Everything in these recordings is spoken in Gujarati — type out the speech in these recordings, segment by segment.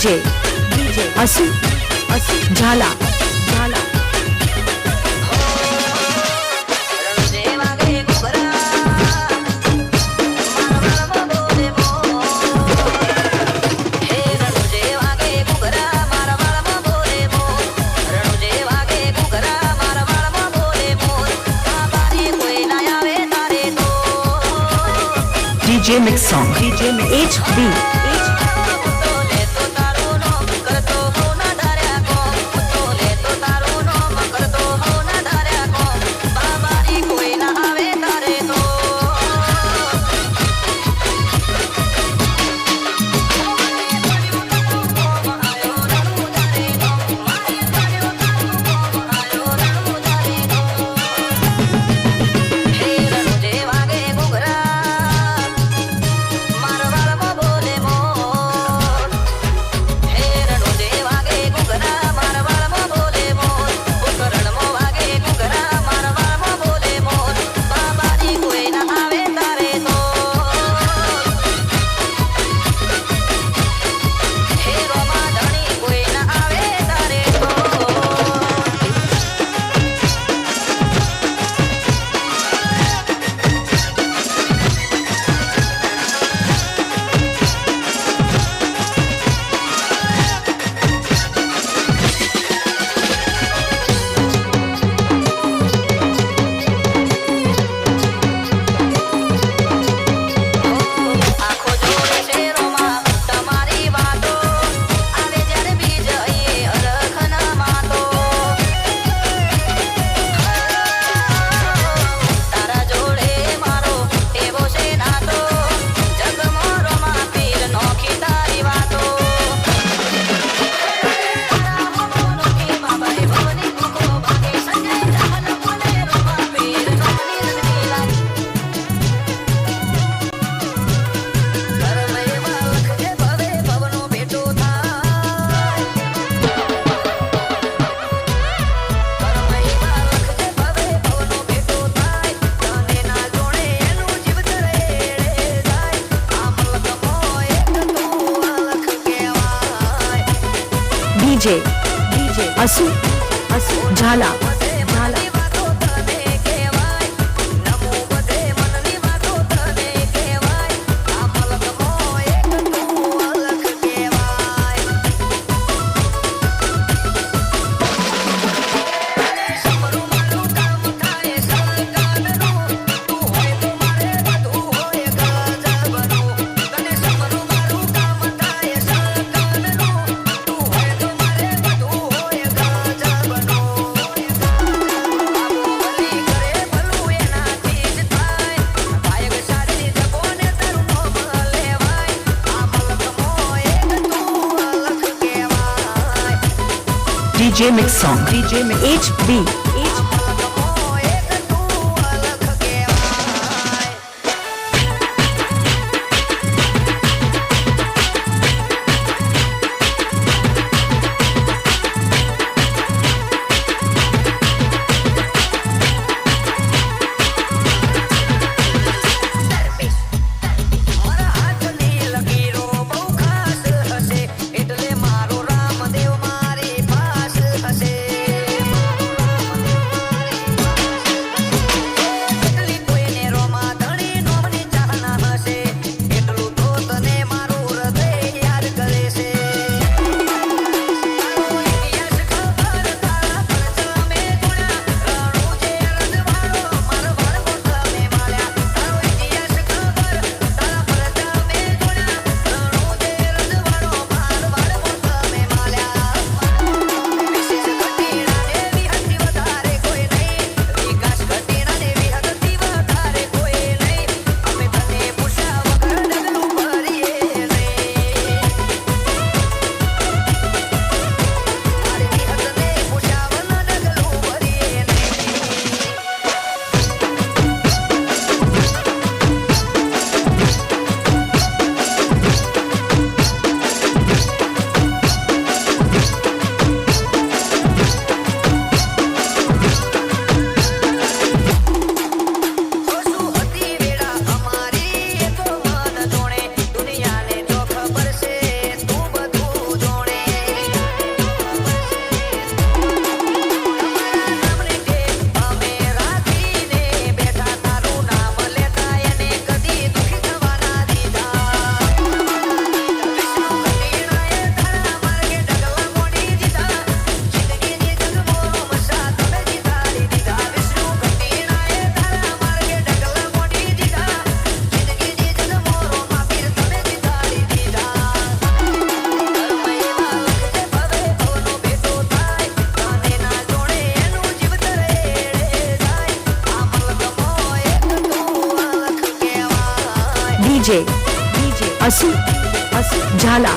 डीजे असू झाला DJ Mix Song HB DJ असू झाला DJ Mix Song HB DJ असू झाला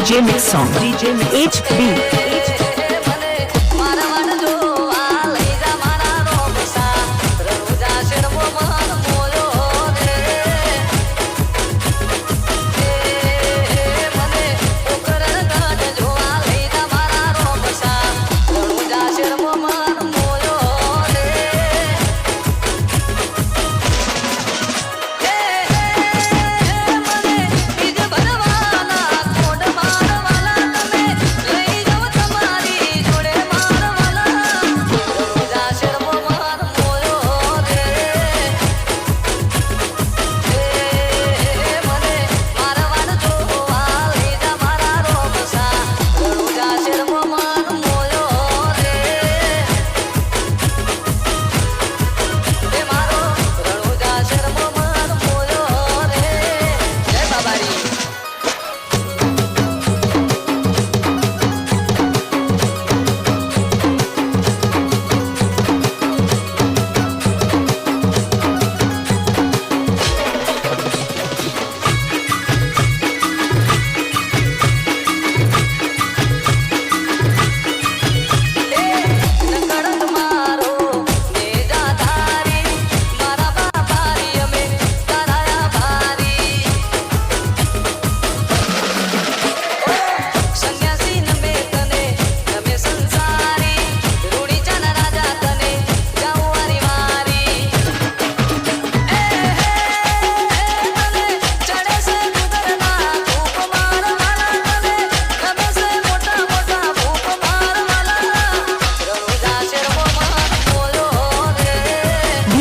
DJ Mix Song HB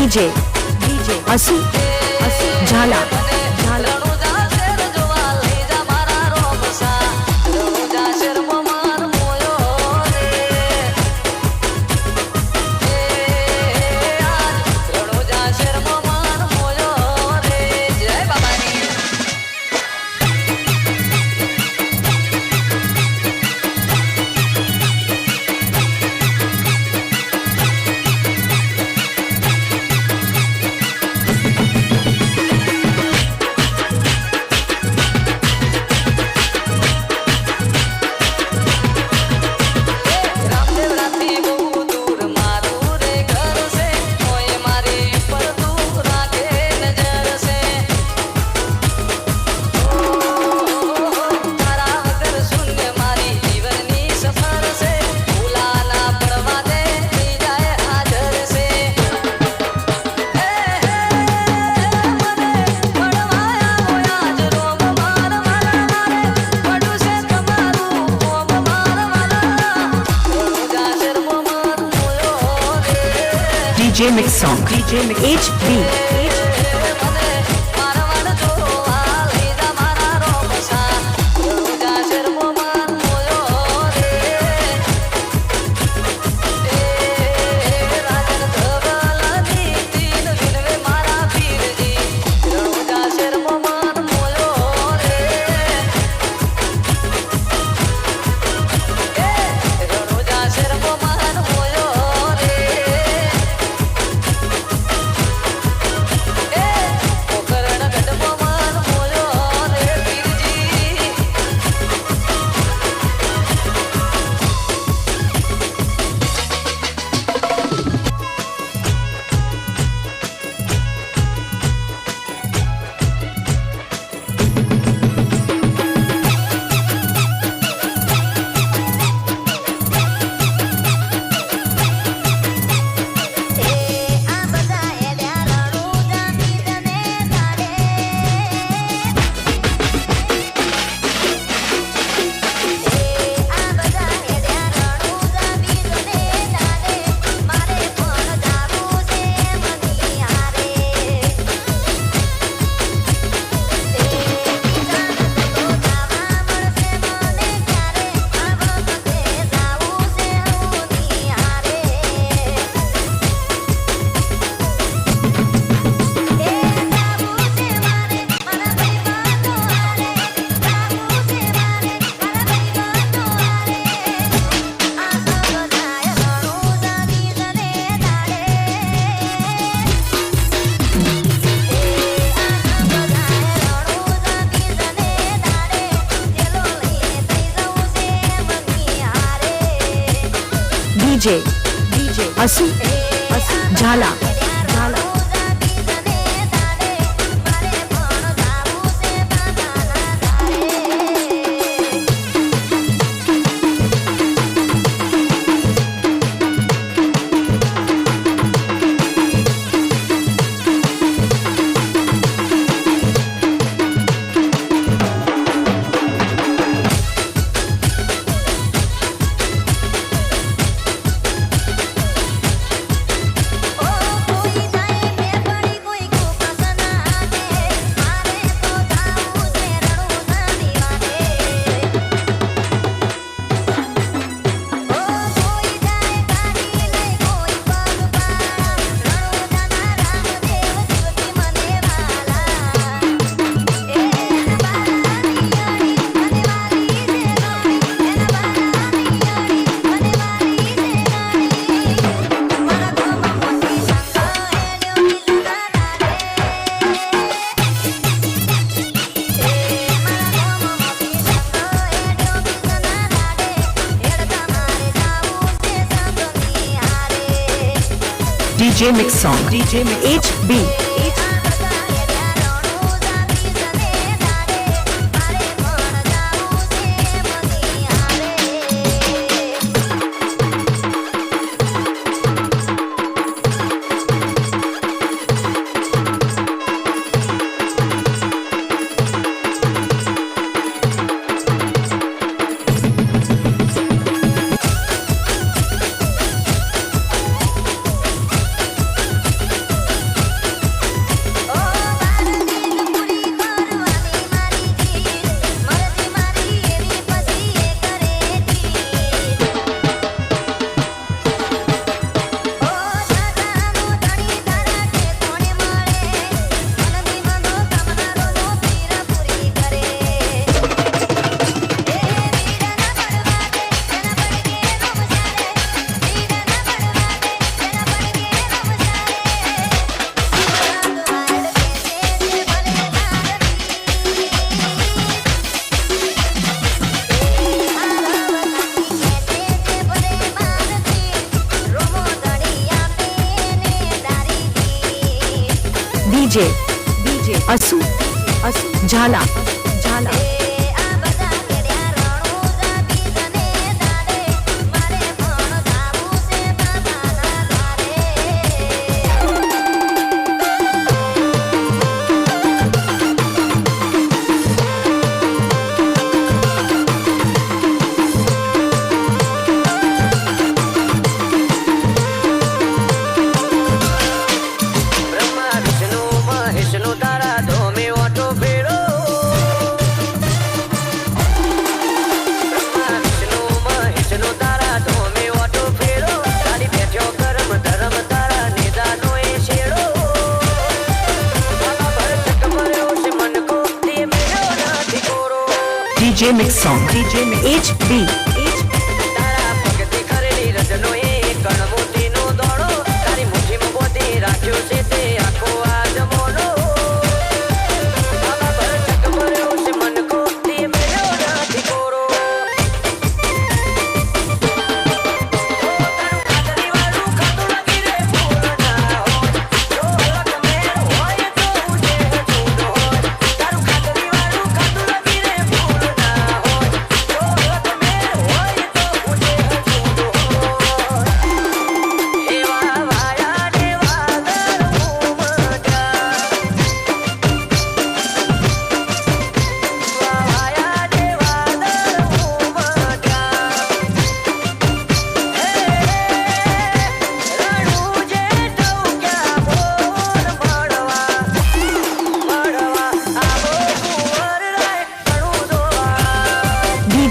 DJ असू झाला DJ Mix Song HB DJ Asu Jhala. DJ Mix Song HB. DJ Asu Jhala. DJ Mix Song HB.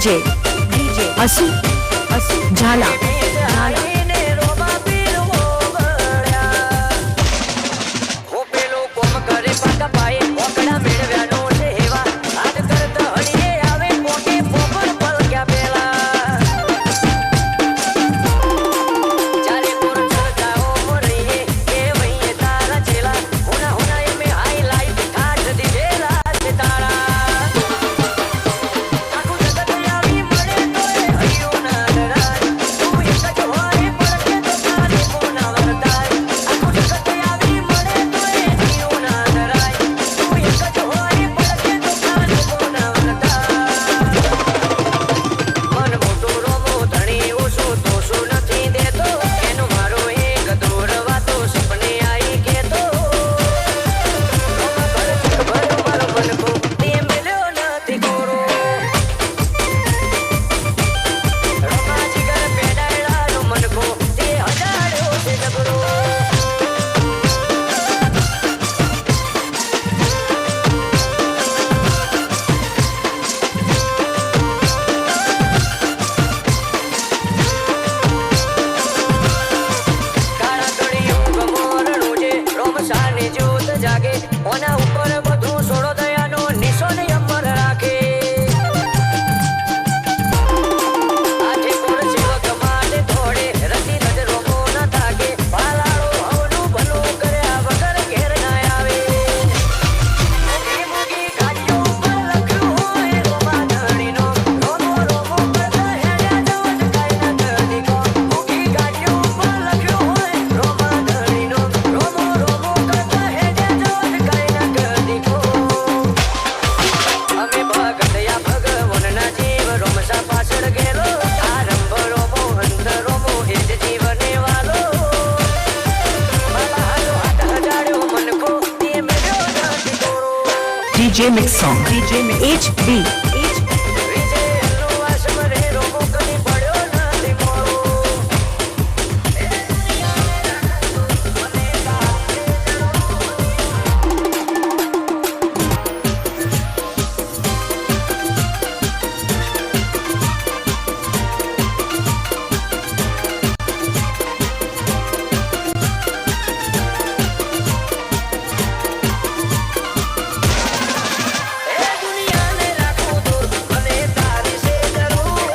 DJ Asu Jhala. Hey! એના ઉપર બધું છોડો દયાનો નિશો ને અમર રાખે આજે કોણ સેવક માટે થોડે રતી નજરો ન થાકે પાલાળો હવનું ભલું કર્યા વગર ઘેર ના આવે મૂગી ગાડીઓ ઉપર લખ્યું હોય રોમા ધણીનો રોમો રોમો કરતા હેડ્યા જવત કાઈ ના દીકો મૂગી ગાડીઓ ઉપર લખ્યું હોય રોમા ધણીનો રોમો રોમો કરતા હેડ્યા જવત કાઈ ના દીકો અમે ભગતયા ભગવાનના જીવ રોમસા પાછળ ગેલો આરંભ રોમો અંત રોમો એ જ જીવને વાલો બાબા હાલો હાથ હજાડ્યો મન કો તે મેળ્યો નથી દોરો DJ Mix Song. DJ Mix HB. વિજય હલ્લો વાસમ રે રોમો કદી પડ્યો નથી મોરો એ દુનિયાને રાખું દૂર મને તારી સે જરૂર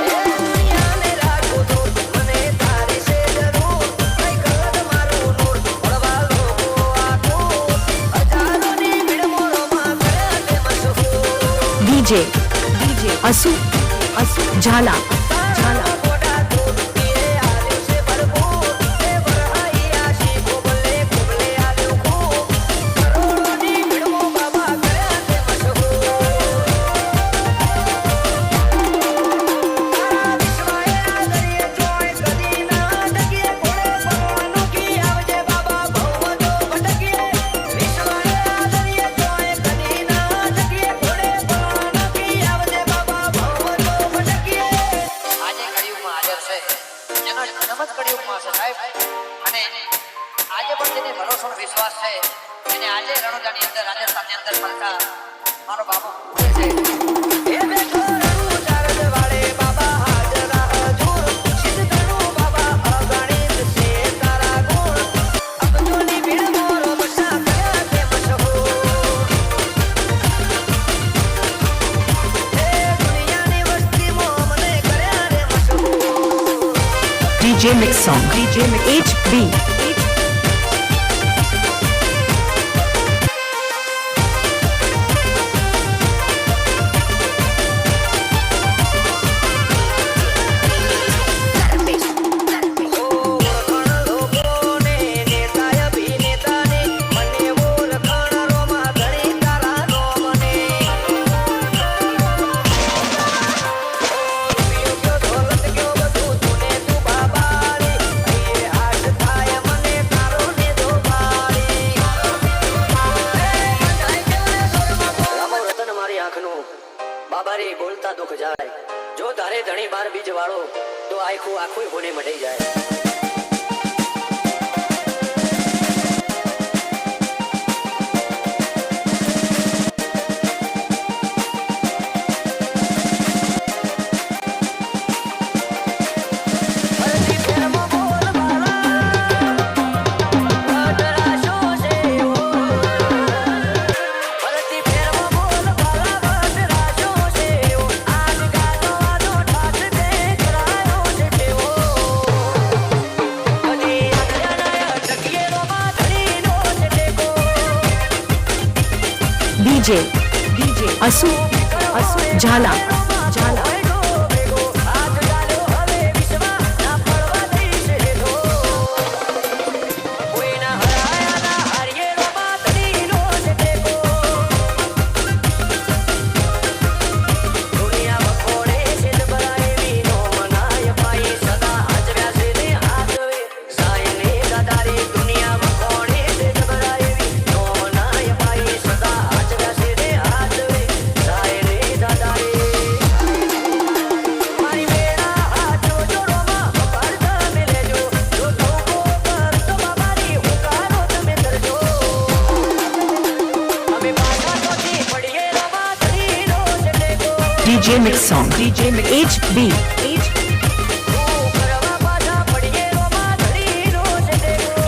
એ દુનિયાને રાખું દૂર મને તારી સે જરૂર કઈ કલર મારું નૂર પડવા લોકો આખું હજારોની ભીડ મોરોમાં કર્યા તે મશહૂર DJ Asu Jhala. મોટા દૂર પીએ આવ્યું છે ભરપૂર એ વરહાઈ આશી કોબલે કોબલે આવ્યું ખૂબ કરોડોની ભીડમાં બાબા કર્યા તે મશહૂર તારા વિશ્વાએ આદરીએ જોઈ કદી ના ડગીએ ઘોડે પરવાનું કી આવજે બાબા ભવમતો ભટકીએ વિશ્વાએ આદરીએ જોઈ કદી ના ડગીએ ઘોડે પરવાનું કી આવજે બાબા ભવમતો ભટકીએ આજે કળિયુગમાં હાજર છે એનો જન્મ જ કળિયુગમાં છે સાહેબ અને આજે પણ જેને ભરોસો અને વિશ્વાસ છે એને આજે રણુજાની અંદર રાજસ્થાનની અંદર પડતા મારો બાપુ પૂછે છે એ બેઠો રણુ ચારદ વાળે બાબા હાજરા હજૂર સિદ્ધ ધણુ બાબા અગણિત છે તારા ગુણ અબજોની ભીડ મોરો બસા કર્યા તે મશહૂર એ દુનિયાની વસ્તીમાં મને કર્યા રે મશહૂર DJ Mix Song. DJ Mix HB. ઓળખાણ લોકોને નેતા અભિનેતાને મને ઓળખાણ રોમા ધણી તારા રોમને રૂપિયો કયો દોલત કયો બધું તુને તું બાબારી અહીંયા હાથ થાય મને તારો ને દોબારી રામો રતન મારી આંખનું બાબારી બોલતા દુઃખ જાય જો તારે ધણી બાર બીજ વાળો તો આખું આખું હોને મઢી જાય હરતી ફેરમાં બોલ બાળા વટરાશો છે હરતી ફેરમાં બોલ બાળા વટરાશો છે આજ ગાતો આજો ઠાઠ તે કરાયો છે ટેવો કદી આદરાના ટકીએ રોમા ધણીનો છે ટેકો DJ Asu Jhala. હાથ ડાલ્યો હવે વિશ્વા ના પડવા દઈશ હેઠો કોઈના હરાયા ના હારીએ રોમા ધણીનો છે ટેકો દુનિયા વખોડે છે દબરાએવી નો મનાય પાઈ સદા હાજવ્યા છે ને હાજવે સાયને દાદારી દુનિયા વખોડે છે દબરાએવી નો મનાય પાઈ સદા હાજવ્યા છે ને હાજવે સાયને દાદારી મારી વેળા હાથ જોડોમાં પડતા મે લેજો જો તોકો કરતો બાબારી હુંકારો તમે કરજો અમે પાછા તોથી પડીએ રોમા ધણીનો છે ટેકો DJ Mix Song. DJ Mix HB. કરવા પાછા પડીએ રોમા ધણીનો છે ટેકો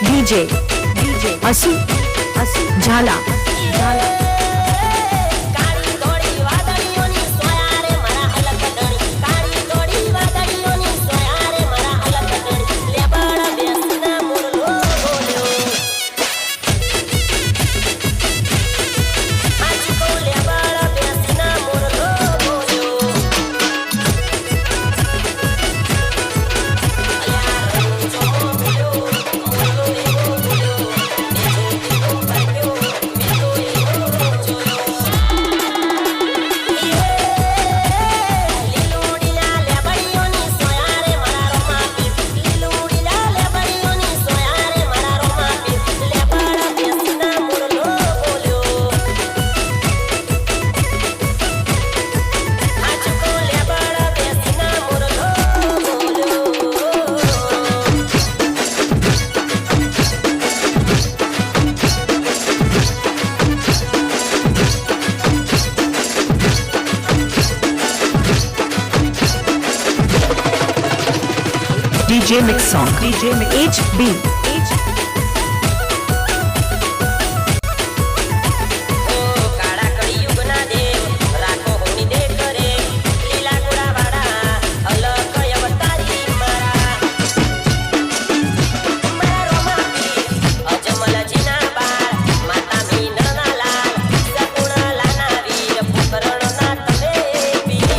DJ Asu Jhala કાળી ધોળી વાદળીઓની સોયા રે મારા અલગ ડણી કાળી ધોળી વાદળીઓની સોયા રે મારા અલગ ડણી લેબડ બેસના મુરલો બોલ્યો આજકો લેબડ બેસના મુરલો બોલ્યો અલ્યા રંજો બોલ્યો મુરલો એવો બોલ્યો એજો પાક્યો મેતો એવો જોયો લીલુડીલા લેબડીઓની સોયા રે મારા રોમા પીર લીલુડીલા લેબડીઓની સોયા રે મારા રોમા પીર લેબડ બેસના મુરલો બોલ્યો આજકો લેબડ બેસના મુરલો બોલ્યો DJ Mix Song HB કાળા કળિયુગના દેવ રાખો હોની દે કરે લીલા ગોળાવાળા અલગ અવતારી મારા રોમા પીર અજમલજીના બાળ માતા મીનના લાલ સગુણાલાના વીર પુકરણના તમે પીર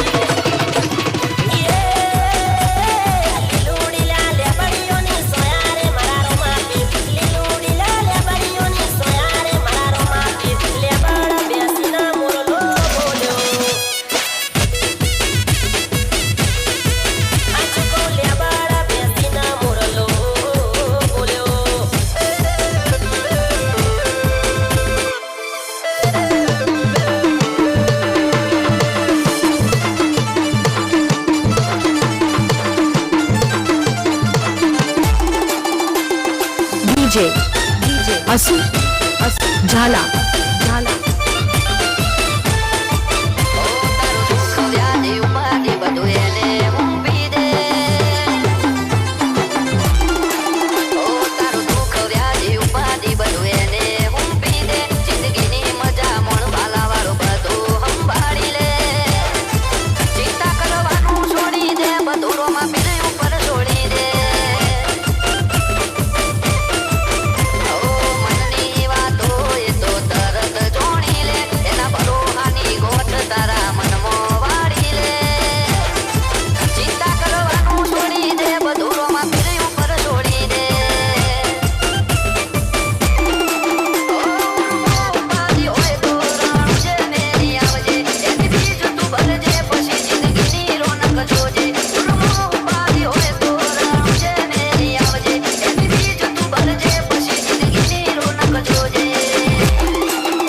લીલુડીલા લેબડીઓની સોયા રે મારા રોમા પીર લીલુડીલા લેબડીઓની સોયા રે મારા રોમા પીર લેબડ બેસના મુરલો બોલ્યો આજકો લેબડ બેસના મુરલો બોલ્યો DJ Asu Jhala વ્યાધિ ઉપાધિ બધું એને મૂકી દે ઓ તારું દુઃખ વ્યાધિ ઉપાધિ બધું એને મૂકી દે જિંદગીની મજા મોણ વાલાવાળું બધું સંભાળી લે ચિંતા કરવાનું છોડી દે બધું રોમા પીર ઉપર છોડી દે ઓ મનની વાતો એ તો તરત જોણી લે એના ભરોહાની ગોઠ તારા મનમાં વાળી લે ચિંતા કરવાનું છોડી દે બધું રોમા પીર ઉપર છોડી દે ઉપાધિ હોય તો રણજે મેરી આવજે એની બીજ તું ભરજે પછી જિંદગીની રોનક જોજે ઉપાધિ હોય તો રણજે મેરી આવજે એની બીજ તું ભરજે પછી જિંદગીની રોનક જોજે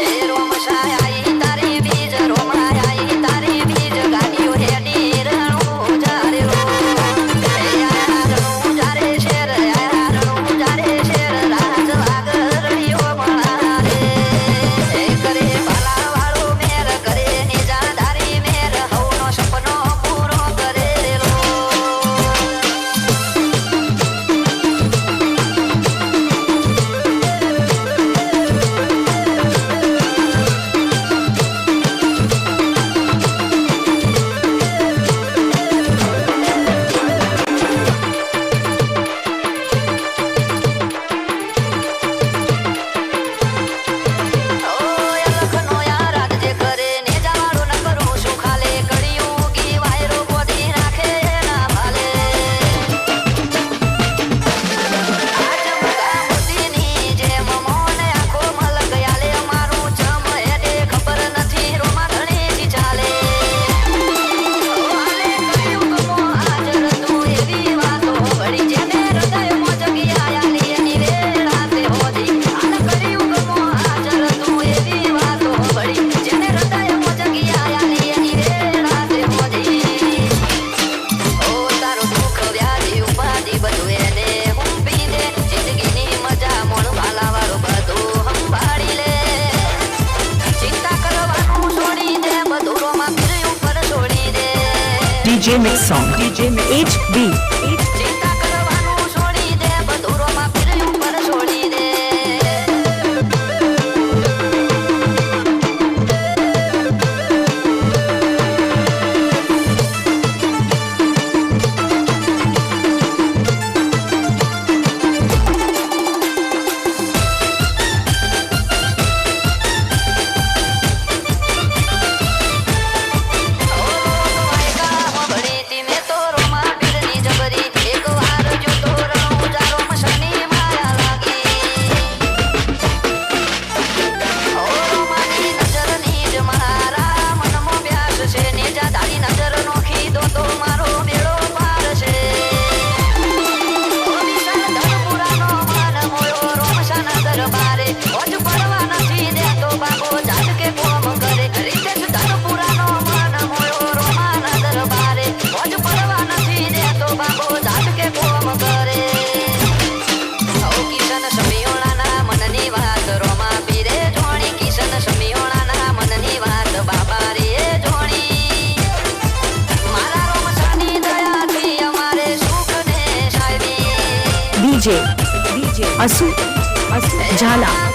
એ રોમ શાય તારી બીજ રોમાય તારી બીજ ગાડીઓ હેડી રણું જારે રો રણું જારે શેર રણું જારે શેર રાજ વાગરડીઓ મળા રે એ કરે બાલાવાળો મેર કરે નિજાદારી મેર હવનો સપનો પૂરો કરે રો લખનો યાર રાજ્ય કરે ને જવાળો ન કરું શું ખાલે કડિયું કી વાયરો બોધી નાખે ના ભાલે આજ મગા મોતીની જેમ મોને આખો મલક યાલે અમારું ચમ હેડે ખબર નથી રોમા ધણીથી ચાલે હાલે કડિયું ગમો હાજર તું એવી વાતો ઘડી જેને હૃદયમાં જગ્યા આલી એની વેળાતે હોધી હાલ કડિયું ગમો હાજર તું એવી વાતો ઘડી જેને હૃદયમાં જગ્યા આલી એની વેળાતે હોધી ઓ તારું દુઃખ વ્યાધિ ઉપાધિ બધું એને મૂકી દે જિંદગીની મજા મોણ વાલાવાળું બધું સંભાળી લે ચિંતા કરવાનું છોડી દે બધું રોમા પીર ઉપર છોડી દે DJ Mix Song HB ચિંતા કરવાનું છોડી દે બધું રોમા પીર ઉપર છોડી દરબારે ઓજ પડવા નથી દેતો બાબો ઝાટકે કોમ કરે રીતેશ ધનપુરાનો મન મોયો રોમાના દરબારે ઓજ પડવા નથી દેતો બાબો ઝાટકે કોમ કરે ઓ કિશન સમિયોણાના મનની વાત રોમા પીરે જોણી કિશન સમિયોણાના મનની વાત બાબા રે જોણી મારા રોમસાની દયાથી અમારે સુખ ને સાહેબી DJ અસુ ઝાલા